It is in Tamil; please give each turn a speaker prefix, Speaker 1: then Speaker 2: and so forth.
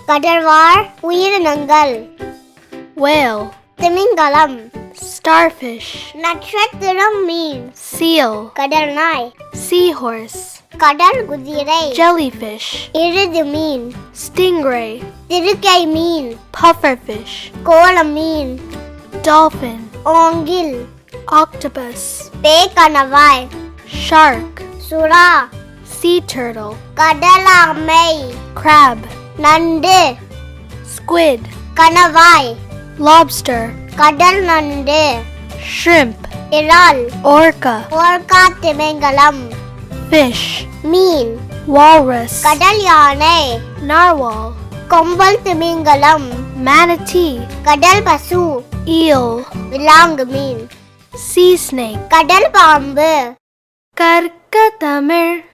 Speaker 1: கடல்வாழ் உயிரினங்கள்.
Speaker 2: whale,
Speaker 1: திமிங்கலம்.
Speaker 2: starfish,
Speaker 1: நட்சத்திரம் மீன்.
Speaker 2: seal,
Speaker 1: கடல் நாய்.
Speaker 2: seahorse,
Speaker 1: கடல் குதிரை.
Speaker 2: jellyfish,
Speaker 1: இறுதி மீன்.
Speaker 2: stingray,
Speaker 1: திருக்கை மீன்.
Speaker 2: pufferfish,
Speaker 1: கோலம் மீன்.
Speaker 2: dolphin,
Speaker 1: ஓங்கில்.
Speaker 2: octopus,
Speaker 1: பேக்கணவாய்.
Speaker 2: shark,
Speaker 1: சுறா.
Speaker 2: sea turtle,
Speaker 1: கடலாமை.
Speaker 2: crab,
Speaker 1: நண்டு.
Speaker 2: squid,
Speaker 1: கணவாய்.
Speaker 2: lobster,
Speaker 1: கடல் நண்டு.
Speaker 2: shrimp,
Speaker 1: இறால்.
Speaker 2: orca,
Speaker 1: ஓர்கா திமிங்கலம்.
Speaker 2: fish,
Speaker 1: மீன்.
Speaker 2: walrus,
Speaker 1: கடல் யானை.
Speaker 2: narwhal,
Speaker 1: கொம்பல் திமிங்கலம்.
Speaker 2: manatee,
Speaker 1: கடல் பசு.
Speaker 2: eel,
Speaker 1: விலாங்கு மீன்.
Speaker 2: sea snake.
Speaker 1: கடல் பாம்பு.
Speaker 2: கற்க தமிழ்